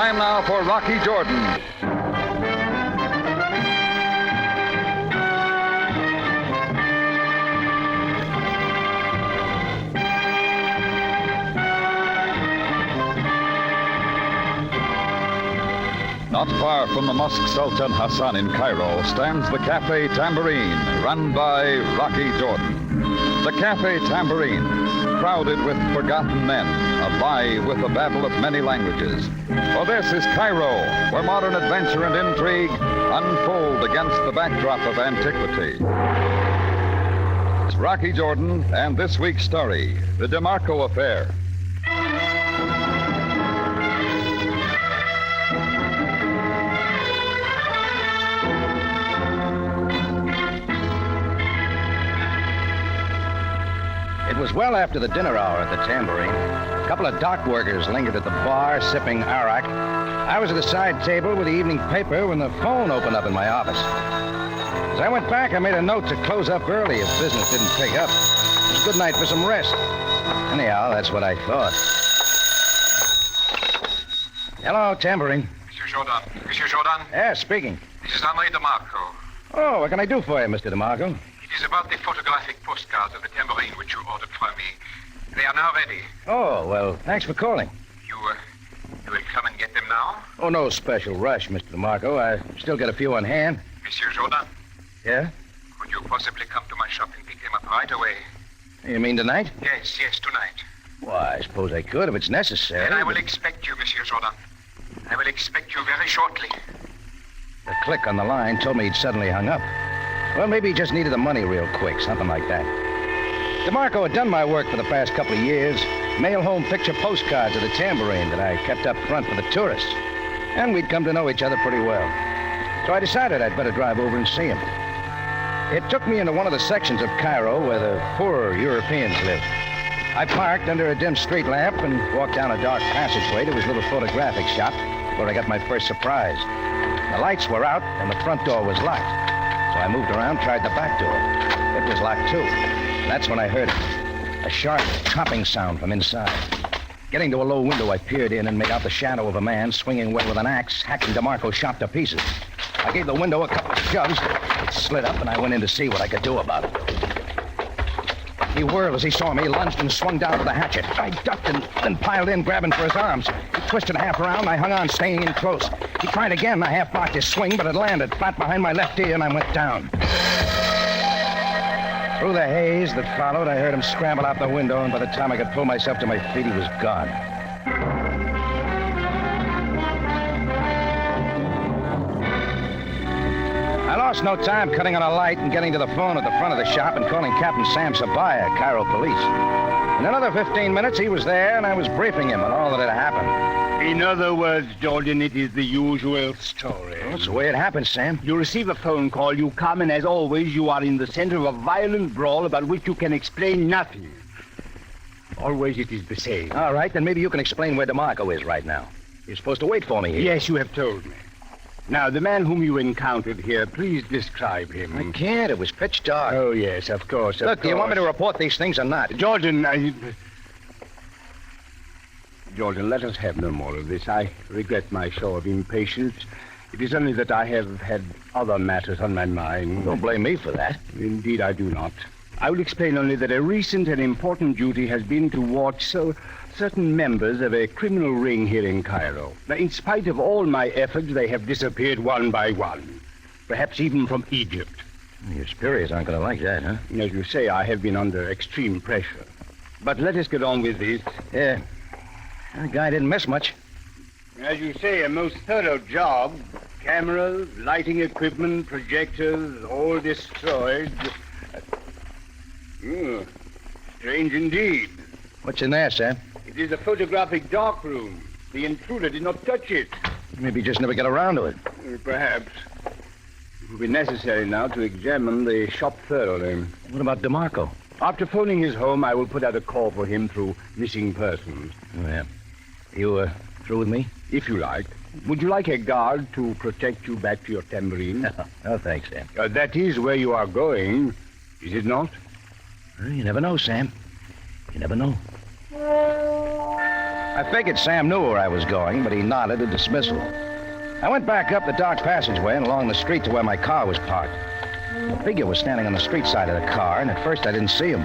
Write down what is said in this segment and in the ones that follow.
Time now for Rocky Jordan. Not far from the Mosque Sultan Hassan in Cairo stands the Cafe Tambourine, run by Rocky Jordan. The Cafe Tambourine, crowded with forgotten men, alive with the babble of many languages. For this is Cairo, where modern adventure and intrigue unfold against the backdrop of antiquity. It's Rocky Jordan and this week's story, the Demarco Affair. It was well after the dinner hour at the Tambourine. A couple of dock workers lingered at the bar, sipping arak. I was at the side table with the evening paper when the phone opened up in my office. As I went back, I made a note to close up early if business didn't pick up. It was a good night for some rest. Anyhow, that's what I thought. Hello, Tambourine. Monsieur Jordan. Monsieur Jordan? Yeah, speaking. This is Henri Demarco. Oh, what can I do for you, Mr. Demarco? It is about the photographic postcards of the Tambourine which you ordered from me. They are now ready. Oh, well, thanks for calling. You will come and get them now? Oh, no special rush, Mr. DeMarco. I still got a few on hand. Monsieur Jordan? Yeah? Could you possibly come to my shop and pick them up right away? You mean tonight? Yes, tonight. Well, I suppose I could if it's necessary. And I will expect you, Monsieur Jordan. I will expect you very shortly. The click on the line told me he'd suddenly hung up. Well, maybe he just needed the money real quick, something like that. DeMarco had done my work for the past couple of years. Mail home picture postcards of the Tambourine that I kept up front for the tourists. And we'd come to know each other pretty well. So I decided I'd better drive over and see him. It took me into one of the sections of Cairo where the poorer Europeans live. I parked under a dim street lamp and walked down a dark passageway to his little photographic shop where I got my first surprise. The lights were out and the front door was locked. So I moved around, tried the back door. It was locked, too. That's when I heard a sharp chopping sound from inside. Getting to a low window, I peered in and made out the shadow of a man swinging away with an axe, hacking DeMarco's shop to pieces. I gave the window a couple of shoves. It slid up, and I went in to see what I could do about it. He whirled as he saw me, lunged and swung down with a hatchet. I ducked and then piled in, grabbing for his arms. He twisted half around, I hung on, staying in close. He tried again. I half-blocked his swing, but it landed flat behind my left ear, and I went down. Through the haze that followed, I heard him scramble out the window, and by the time I could pull myself to my feet, he was gone. I lost no time cutting on a light and getting to the phone at the front of the shop and calling Captain Sam Sabaya, Cairo Police. In another 15 minutes, he was there, and I was briefing him on all that had happened. In other words, Jordan, it is the usual story. Well, that's the way it happened, Sam. You receive a phone call, you come, and as always, you are in the center of a violent brawl about which you can explain nothing. Always it is the same. All right, then maybe you can explain where DeMarco is right now. You're supposed to wait for me here. Yes, you have told me. Now, the man whom you encountered here, please describe him. I can't. It was pitch dark. Oh, yes, of course. Look, do you want me to report these things or not? Jordan, Jordan, let us have no more of this. I regret my show of impatience. It is only that I have had other matters on my mind. Don't blame me for that. Indeed, I do not. I will explain only that a recent and important duty has been to watch certain members of a criminal ring here in Cairo. Now, in spite of all my efforts, they have disappeared one by one. Perhaps even from Egypt. Your superiors aren't going to like that, huh? As you say, I have been under extreme pressure. But let us get on with this. Yeah. The guy didn't miss much. As you say, a most thorough job. Cameras, lighting equipment, projectors, all destroyed. Strange indeed. What's in there, Sam? It is a photographic darkroom. The intruder did not touch it. Maybe he just never got around to it. Perhaps. It will be necessary now to examine the shop thoroughly. What about DeMarco? After phoning his home, I will put out a call for him through missing persons. Oh, yeah. You, through with me? If you like. Would you like a guard to protect you back to your tambourine? No, thanks, Sam. That is where you are going, is it not? Well, you never know, Sam. You never know. I figured Sam knew where I was going, but he nodded a dismissal. I went back up the dark passageway and along the street to where my car was parked. A figure was standing on the street side of the car, and at first I didn't see him.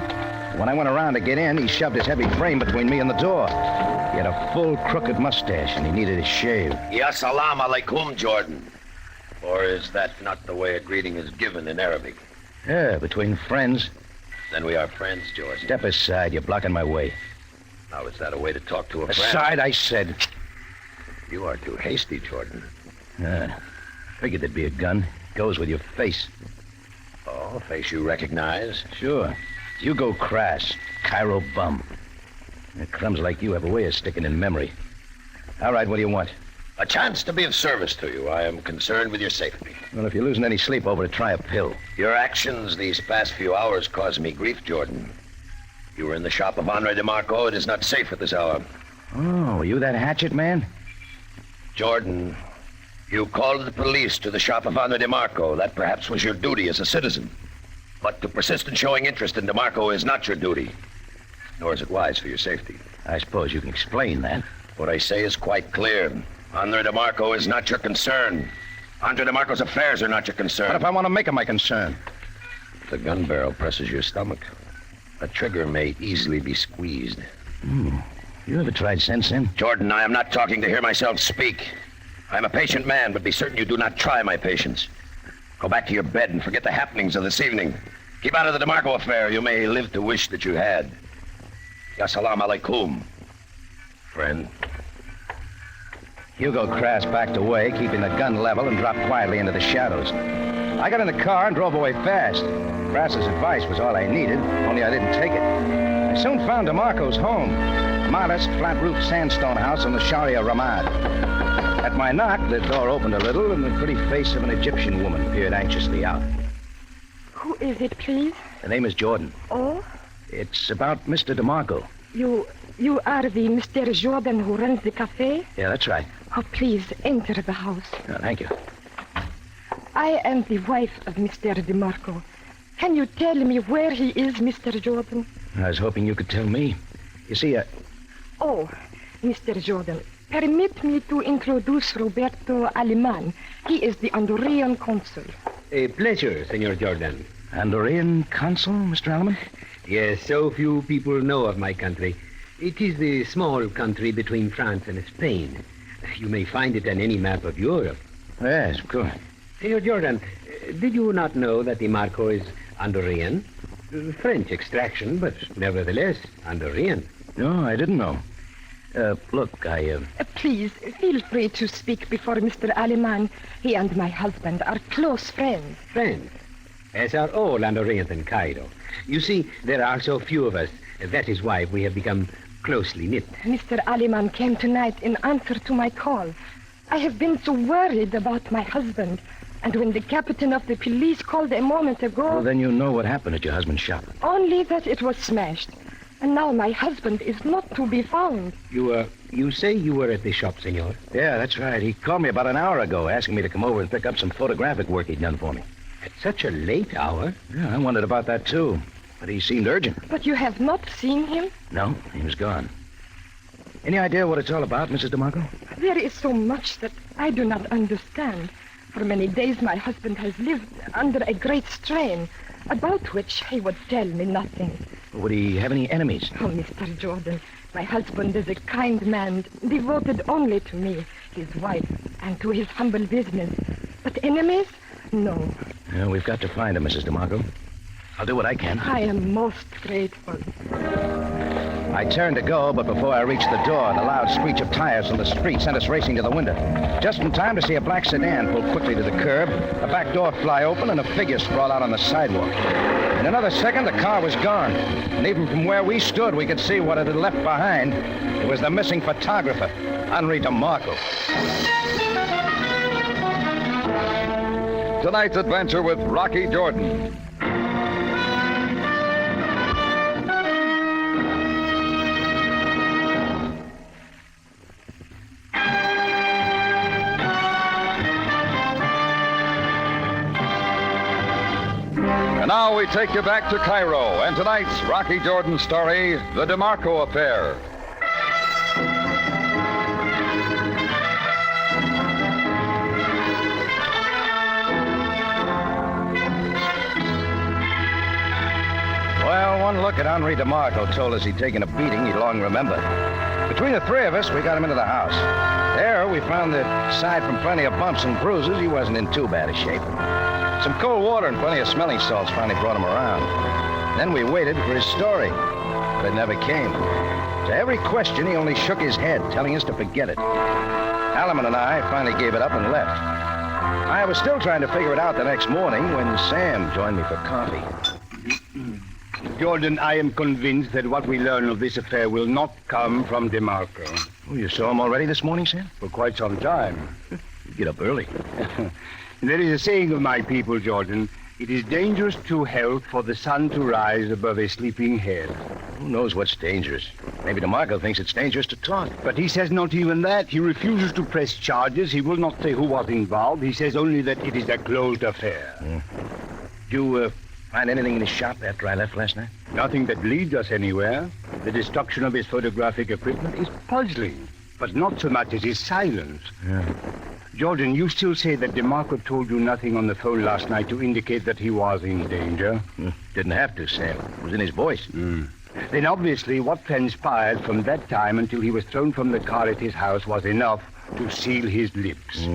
When I went around to get in, he shoved his heavy frame between me and the door. He had a full, crooked mustache, and he needed a shave. Ya salam alaikum, Jordan. Or is that not the way a greeting is given in Arabic? Yeah, between friends. Then we are friends, Jordan. Step aside, you're blocking my way. Now, is that a way to talk to a friend? Aside, I said. You are too hasty, Jordan. Figured there'd be a gun. Goes with your face. Oh, face you recognize? Sure. Hugo Crass, Cairo bum. Crumbs like you have a way of sticking in memory. All right, what do you want? A chance to be of service to you. I am concerned with your safety. Well, if you're losing any sleep over it, try a pill. Your actions these past few hours cause me grief, Jordan. You were in the shop of Andre Demarco. It is not safe at this hour. Oh, you that hatchet man? Jordan, you called the police to the shop of Andre Demarco. That perhaps was your duty as a citizen. But to persist in showing interest in Demarco is not your duty, nor is it wise for your safety. I suppose you can explain that. What I say is quite clear. Andre Demarco is not your concern. Andre Demarco's affairs are not your concern. What if I want to make him my concern? If the gun barrel presses your stomach, a trigger may easily be squeezed. You ever tried sensing? Jordan, I am not talking to hear myself speak. I am a patient man, but be certain you do not try my patience. Go back to your bed and forget the happenings of this evening. Keep out of the Demarco affair. You may live to wish that you had. Ya salam alaikum, friend. Hugo Crass backed away, keeping the gun level, and dropped quietly into the shadows. I got in the car and drove away fast. Crass's advice was all I needed, only I didn't take it. I soon found DeMarco's home, a modest, flat-roofed sandstone house on the Sharia Ramad. At my knock, the door opened a little, and the pretty face of an Egyptian woman peered anxiously out. Who is it, please? The name is Jordan. Oh? It's about Mr. DeMarco. You are the Mr. Jordan who runs the cafe? Yeah, that's right. Oh, please, enter the house. Oh, thank you. I am the wife of Mr. DeMarco. Can you tell me where he is, Mr. Jordan? I was hoping you could tell me. You see, Oh, Mr. Jordan, permit me to introduce Roberto Aleman. He is the Honduran consul. A pleasure, Senor Jordan. Honduran consul, Mr. Alleman? Yes, so few people know of my country. It is the small country between France and Spain. You may find it on any map of Europe. Yes, of course. Senor Jordan, did you not know that Demarco is Honduran? French extraction, but nevertheless Honduran. No, I didn't know. Look, Please, feel free to speak before Mr. Aleman. He and my husband are close friends. Friends, as are all Hondurans in Cairo. You see, there are so few of us. That is why we have become closely knit. Mr. Aleman came tonight in answer to my call. I have been so worried about my husband. And when the captain of the police called a moment ago... Well, then you know what happened at your husband's shop. Only that it was smashed. And now my husband is not to be found. You say you were at the shop, senor? Yeah, that's right. He called me about an hour ago, asking me to come over and pick up some photographic work he'd done for me. At such a late hour? Yeah, I wondered about that, too. But he seemed urgent. But you have not seen him? No, he was gone. Any idea what it's all about, Mrs. DeMarco? There is so much that I do not understand. For many days my husband has lived under a great strain, about which he would tell me nothing. Would he have any enemies? Oh, Mr. Jordan, my husband is a kind man, devoted only to me, his wife, and to his humble business. But enemies? No. Yeah, we've got to find him, Mrs. DeMarco. I'll do what I can. I am most grateful. I turned to go, but before I reached the door, the loud screech of tires from the street sent us racing to the window. Just in time to see a black sedan pull quickly to the curb, a back door fly open, and a figure sprawl out on the sidewalk. In another second, the car was gone. And even from where we stood, we could see what it had left behind. It was the missing photographer, Henri DeMarco. Tonight's adventure with Rocky Jordan. And now we take you back to Cairo and tonight's Rocky Jordan story, The Demarco Affair. Henri Demarco told us he'd taken a beating he'd long remember. Between the three of us, we got him into the house. There, we found that, aside from plenty of bumps and bruises, he wasn't in too bad a shape. Some cold water and plenty of smelling salts finally brought him around. Then we waited for his story, but it never came. To every question, he only shook his head, telling us to forget it. Alaman and I finally gave it up and left. I was still trying to figure it out the next morning when Sam joined me for coffee. Jordan, I am convinced that what we learn of this affair will not come from Demarco. Oh, you saw him already this morning, Sam? For quite some time. You get up early. There is a saying of my people, Jordan. It is dangerous to health for the sun to rise above a sleeping head. Who knows what's dangerous? Maybe DeMarco thinks it's dangerous to talk. But he says not even that. He refuses to press charges. He will not say who was involved. He says only that it is a closed affair. Did you find anything in his shop after I left last night? Nothing that leads us anywhere. The destruction of his photographic equipment is puzzling, but not so much as his silence. Yeah. Jordan, you still say that DeMarco told you nothing on the phone last night to indicate that he was in danger? Didn't have to, Sam. It was in his voice. Then obviously what transpired from that time until he was thrown from the car at his house was enough to seal his lips.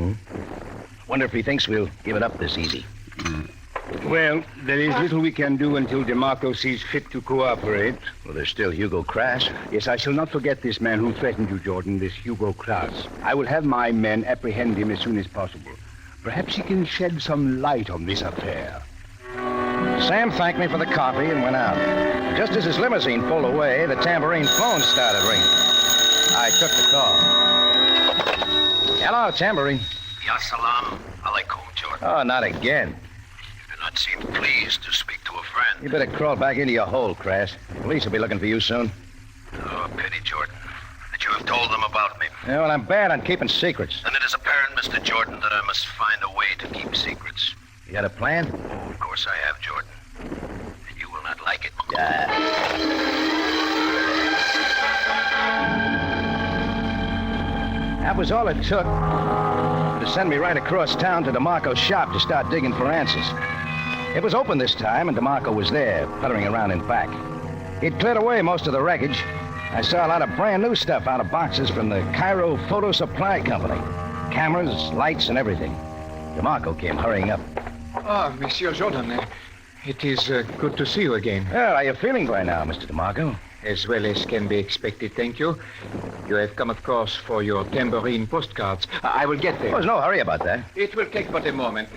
Wonder if he thinks we'll give it up this easy. Well, there is little we can do until DeMarco sees fit to cooperate. Well, there's still Hugo Crass. Yes, I shall not forget this man who threatened you, Jordan, this Hugo Crass. I will have my men apprehend him as soon as possible. Perhaps he can shed some light on this affair. Sam thanked me for the coffee and went out. Just as his limousine pulled away, the tambourine phone started ringing. I took the call. Hello, tambourine. Ya salam alaikum, Jordan. Oh, not again. You do not seem pleased to speak to a friend. You better crawl back into your hole, Crass. Police will be looking for you soon. Oh, pity, Jordan, that you have told them about me. Yeah, well, I'm bad on keeping secrets. Then it is apparent, Mr. Jordan, that I must find a way to keep secrets. You got a plan? Oh, of course I have, Jordan. And you will not like it. That was all it took to send me right across town to DeMarco's shop to start digging for answers. It was open this time, and DeMarco was there, puttering around in back. He'd cleared away most of the wreckage. I saw a lot of brand new stuff out of boxes from the Cairo Photo Supply Company. Cameras, lights, and everything. DeMarco came hurrying up. Ah, Monsieur Jordan, it is good to see you again. Well, how are you feeling by now, Mr. DeMarco? As well as can be expected, thank you. You have come, of course, for your tambourine postcards. I will get Oh, there. there's no hurry about that. It will take but a moment.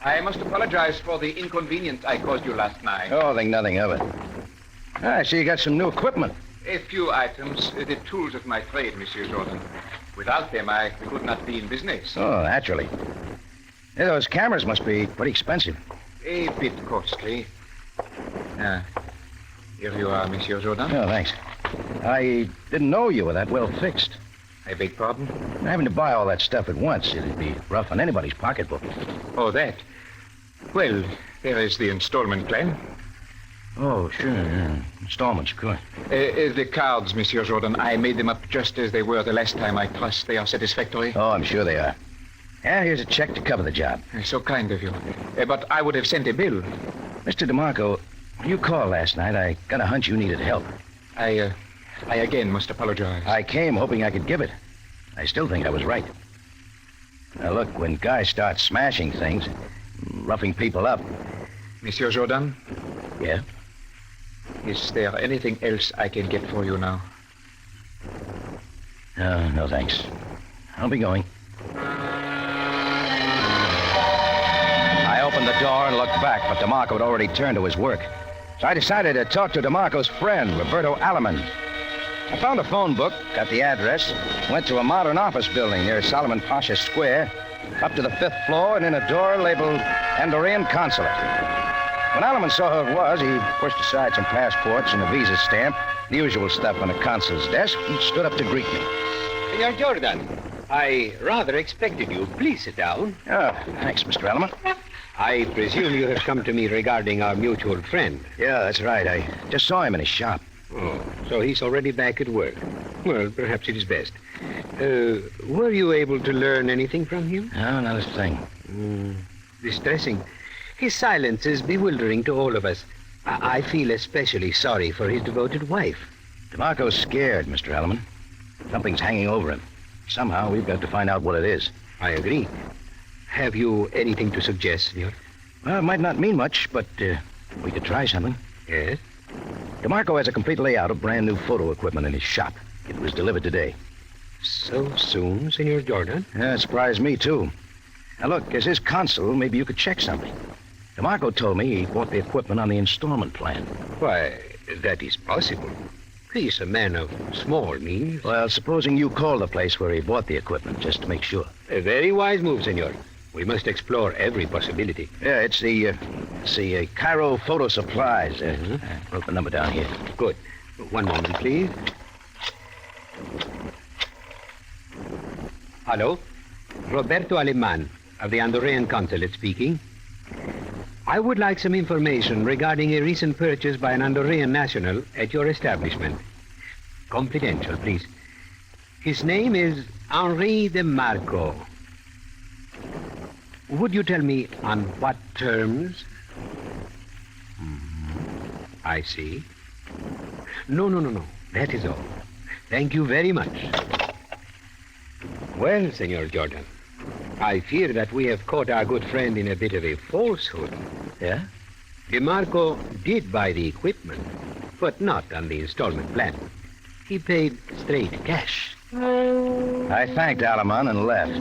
I must apologize for the inconvenience I caused you last night. Oh, think nothing of it. I see you got some new equipment. A few items, the tools of my trade, Monsieur Jordan. Without them, I could not be in business. Oh, naturally. Yeah, those cameras must be pretty expensive. A bit costly. Here you are, Monsieur Jordan. Oh, thanks. I didn't know you were that well fixed. I beg pardon? Having to buy all that stuff at once, it'd be rough on anybody's pocketbook. Oh, that. Well, there is the installment plan. Oh, sure, yeah. Installments, of course. The cards, Monsieur Jordan, I made them up just as they were the last time. I trust they are satisfactory. Oh, I'm sure they are. Yeah, here's a check to cover the job. So kind of you. But I would have sent a bill. Mr. DeMarco, when you called last night, I got a hunch you needed help. I again must apologize. I came hoping I could give it. I still think I was right. Now, look, when guys start smashing things, roughing people up... Monsieur Jordan? Yeah? Is there anything else I can get for you now? No, thanks. I'll be going. I opened the door and looked back, but DeMarco had already turned to his work. So I decided to talk to DeMarco's friend, Roberto Alaman. I found a phone book, got the address, went to a modern office building near Solomon Pasha Square, up to the 5th floor and in a door labeled Andorian Consulate. When Alaman saw who it was, he pushed aside some passports and a visa stamp, the usual stuff on a consul's desk, and stood up to greet me. Senor Jordan, I rather expected you. Please sit down. Oh, thanks, Mr. Alaman. I presume you have come to me regarding our mutual friend. Yeah, that's right. I just saw him in his shop. Oh, so he's already back at work. Well, perhaps it is best. Were you able to learn anything from him? No, not a thing. Distressing. His silence is bewildering to all of us. I feel especially sorry for his devoted wife. DeMarco's scared, Mr. Elliman. Something's hanging over him. Somehow we've got to find out what it is. I agree. Have you anything to suggest, senor? Well, it might not mean much, but we could try something. Yes? DeMarco has a complete layout of brand new photo equipment in his shop. It was delivered today. So soon, Senor Jordan? Yeah, it surprised me, too. Now, look, as his consul, maybe you could check something. DeMarco told me he bought the equipment on the installment plan. Why, that is possible. He's a man of small means. Well, supposing you call the place where he bought the equipment, just to make sure. A very wise move, senor. We must explore every possibility. Yeah, it's the Cairo Photo Supplies. I wrote the number down here. Good. 1 moment, please. Hello? Roberto Aleman of the Andorran Consulate speaking. I would like some information regarding a recent purchase by an Andorran national at your establishment. Confidential, please. His name is Henri Demarco. Would you tell me on what terms? I see. No. That is all. Thank you very much. Well, Senor Jordan, I fear that we have caught our good friend in a bit of a falsehood. Yeah? Demarco did buy the equipment, but not on the installment plan. He paid straight cash. I thanked Aleman and left.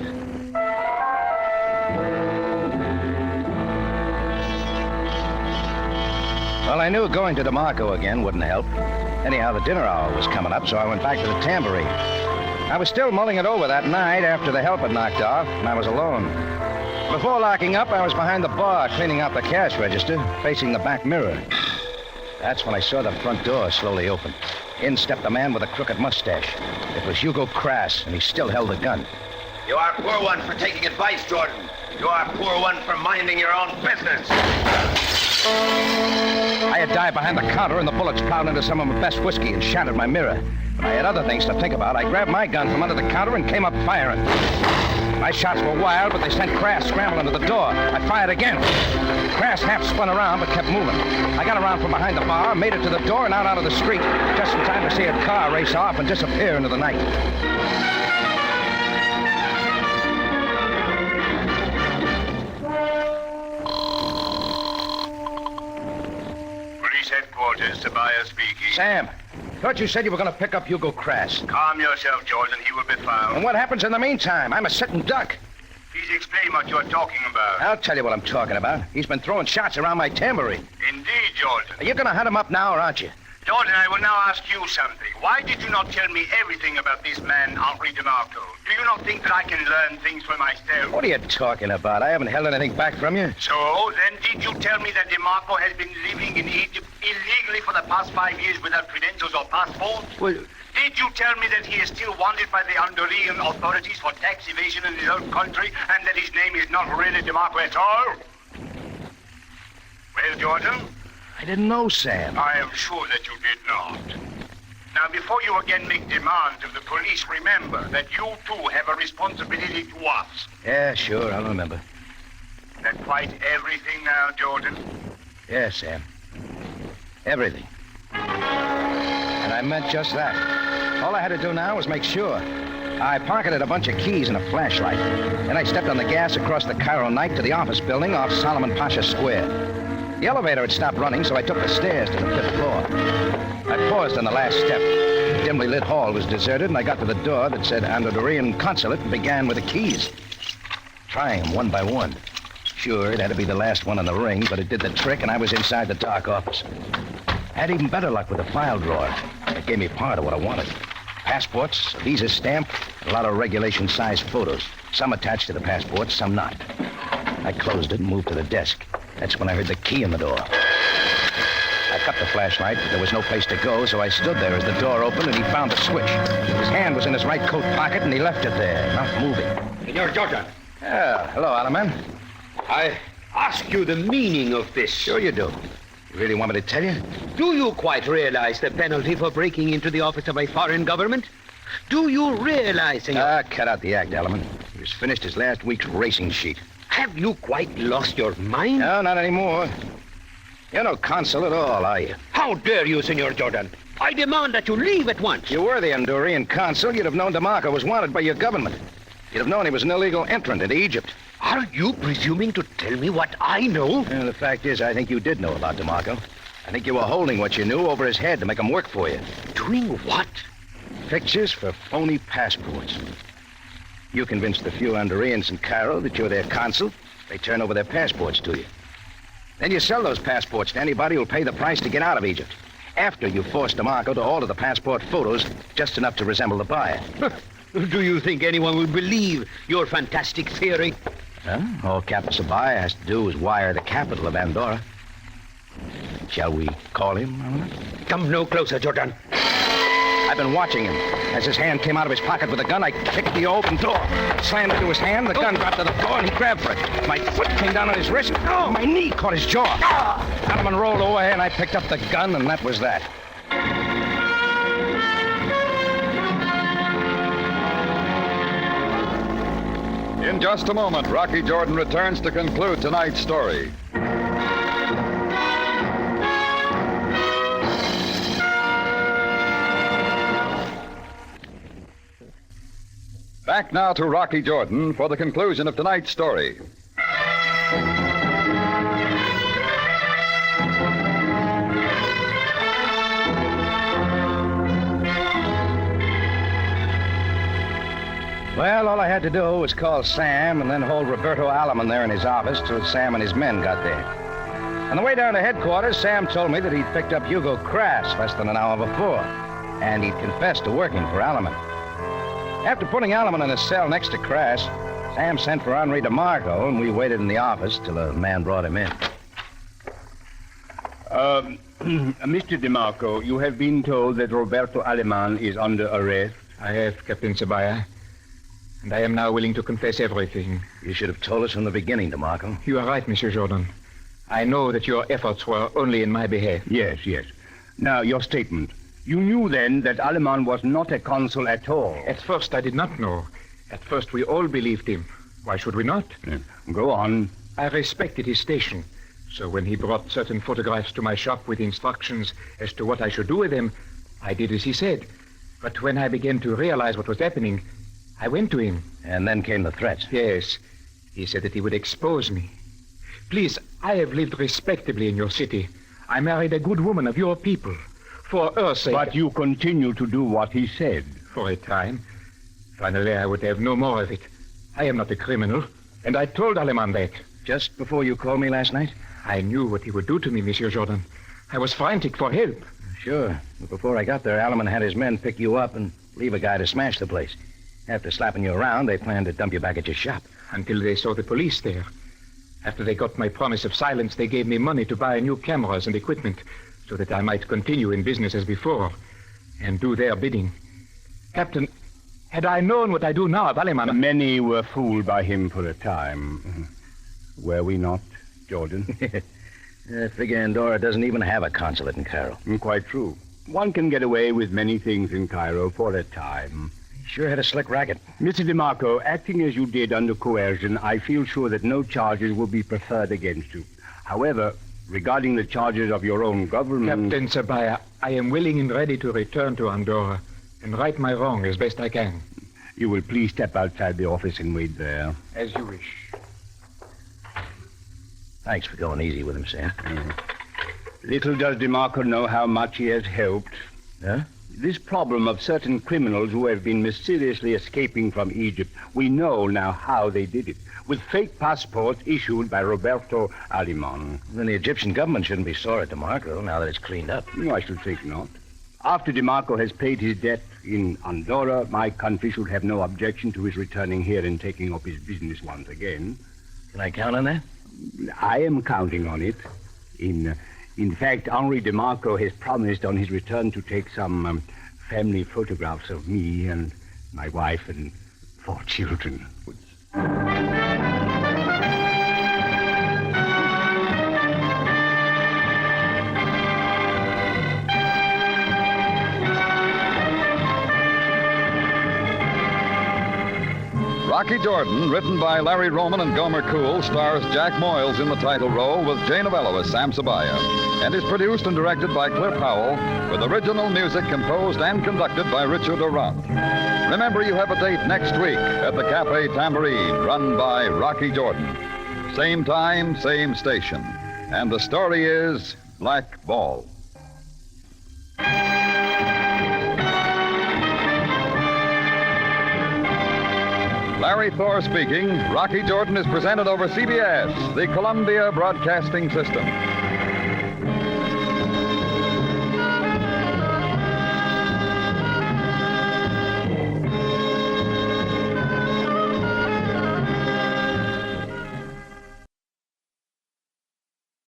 Well, I knew going to Demarco again wouldn't help. Anyhow, the dinner hour was coming up, so I went back to the tambourine. I was still mulling it over that night after the help had knocked off, and I was alone. Before locking up, I was behind the bar, cleaning out the cash register, facing the back mirror. That's when I saw the front door slowly open. In stepped a man with a crooked mustache. It was Hugo Crass, and he still held the gun. You are a poor one for taking advice, Jordan. You are a poor one for minding your own business. I had dived behind the counter, and the bullets plowed into some of my best whiskey and shattered my mirror. But I had other things to think about. I grabbed my gun from under the counter and came up firing. My shots were wild, but they sent Crass scrambling to the door. I fired again. Crass half spun around, but kept moving. I got around from behind the bar, made it to the door, and out onto the street, just in time to see a car race off and disappear into the night. Police headquarters, Tobias speaking. Sam, thought you said you were going to pick up Hugo Crass. Calm yourself, Jordan. He will be found. And what happens in the meantime? I'm a sitting duck. Please explain what you're talking about. I'll tell you what I'm talking about. He's been throwing shots around my tambourine. Indeed, Jordan. Are you going to hunt him up now, or aren't you? Jordan, I will now ask you something. Why did you not tell me everything about this man, Henri Demarco? Do you not think that I can learn things for myself? What are you talking about? I haven't held anything back from you. So, then did you tell me that Demarco has been living in Egypt illegally for the past 5 years without credentials or passports? Well, Did you tell me that he is still wanted by the Andorran authorities for tax evasion in his own country and that his name is not really Demarco at all? Well, Jordan, I didn't know, Sam. I am sure that you did not. Now, before you again make demands of the police, remember that you too have a responsibility to us. Yeah, sure, I'll remember. That quite everything now, Jordan? Yeah, Sam. Everything. And I meant just that. All I had to do now was make sure. I pocketed a bunch of keys and a flashlight. Then I stepped on the gas across the Cairo night to the office building off Solomon Pasha Square. The elevator had stopped running, so I took the stairs to the 5th floor. I paused on the last step. The dimly lit hall was deserted, and I got to the door that said Andorran Consulate and began with the keys. Trying them one by one. Sure, it had to be the last one in the ring, but it did the trick, and I was inside the dark office. I had even better luck with the file drawer. It gave me part of what I wanted. Passports, a visa stamp, a lot of regulation-sized photos. Some attached to the passports, some not. I closed it and moved to the desk. That's when I heard the key in the door. I cut the flashlight, but there was no place to go, so I stood there as the door opened and he found the switch. His hand was in his right coat pocket and he left it there, not moving. Senor Jordan, Hello, Alaman. I ask you the meaning of this. Sure you do. You really want me to tell you? Do you quite realize the penalty for breaking into the office of a foreign government? Do you realize, senor? Cut out the act, Alaman. He's finished his last week's racing sheet. Have you quite lost your mind? No, not anymore. You're no consul at all, are you? How dare you, Senor Jordan? I demand that you leave at once. If you were the Honduran consul, you'd have known Demarco was wanted by your government. You'd have known he was an illegal entrant into Egypt. Are you presuming to tell me what I know? And the fact is, I think you did know about Demarco. I think you were holding what you knew over his head to make him work for you. Doing what? Pictures for phony passports. You convinced the few Hondurans in Cairo that you're their consul. They turn over their passports to you. Then you sell those passports to anybody who'll pay the price to get out of Egypt. After you force Demarco to alter the passport photos just enough to resemble the buyer. Do you think anyone will believe your fantastic theory? Huh? All Captain Sabaya has to do is wire the capital of Andorra. Shall we call him? Come no closer, Jordan. I've been watching him. As his hand came out of his pocket with the gun, I kicked the open door. Slammed into his hand, the gun dropped to the floor, and he grabbed for it. My foot came down on his wrist. My knee caught his jaw. Alleman rolled away, and I picked up the gun, and that was that. In just a moment, Rocky Jordan returns to conclude tonight's story. Back now to Rocky Jordan for the conclusion of tonight's story. Well, all I had to do was call Sam and then hold Roberto Alleman there in his office till Sam and his men got there. On the way down to headquarters, Sam told me that he'd picked up Hugo Crass less than an hour before, and he'd confessed to working for Alleman. After putting Alleman in a cell next to Crass, Sam sent for Henri Demarco, and we waited in the office till a man brought him in. Mr. Demarco, you have been told that Roberto Aleman is under arrest. I have, Captain Sabaya. And I am now willing to confess everything. You should have told us from the beginning, Demarco. You are right, Monsieur Jordan. I know that your efforts were only in my behalf. Yes, yes. Now, your statement. You knew then that Aleman was not a consul at all. At first, I did not know. At first, we all believed him. Why should we not? Go on. I respected his station. So when he brought certain photographs to my shop with instructions as to what I should do with them, I did as he said. But when I began to realize what was happening, I went to him. And then came the threats. Yes. He said that he would expose me. Please, I have lived respectably in your city. I married a good woman of your people. For her sake... But you continue to do what he said. For a time. Finally, I would have no more of it. I am not a criminal, and I told Aleman that. Just before you called me last night? I knew what he would do to me, Monsieur Jordan. I was frantic for help. Sure. But before I got there, Alleman had his men pick you up and leave a guy to smash the place. After slapping you around, they planned to dump you back at your shop. Until they saw the police there. After they got my promise of silence, they gave me money to buy new cameras and equipment so that I might continue in business as before and do their bidding. Captain, had I known what I do now of Aleman... Many were fooled by him for a time. Were we not, Jordan? I figure Andorra doesn't even have a consulate in Cairo. Quite true. One can get away with many things in Cairo for a time. Sure had a slick racket. Mr. Demarco, acting as you did under coercion, I feel sure that no charges will be preferred against you. However, regarding the charges of your own government... Captain Sabaya, I am willing and ready to return to Andorra and right my wrong as best I can. You will please step outside the office and wait there. As you wish. Thanks for going easy with him, Sam. Little does Demarco know how much he has helped. Huh? This problem of certain criminals who have been mysteriously escaping from Egypt, we know now how they did it. With fake passports issued by Roberto Aleman. Then the Egyptian government shouldn't be sore at Demarco now that it's cleaned up. No, I should think not. After Demarco has paid his debt in Andorra, my country should have no objection to his returning here and taking up his business once again. Can I count on that? I am counting on it. In fact, Henri Demarco has promised on his return to take some family photographs of me and my wife and 4 children. Rocky Jordan, written by Larry Roman and Gomer Cool, stars Jack Moyles in the title role with Jay Novello as Sam Sabaya, and is produced and directed by Cliff Howell, with original music composed and conducted by Richard Durant. Remember, you have a date next week at the Cafe Tambourine, run by Rocky Jordan. Same time, same station. And the story is Black Ball. Larry Thor speaking. Rocky Jordan is presented over CBS, the Columbia Broadcasting System.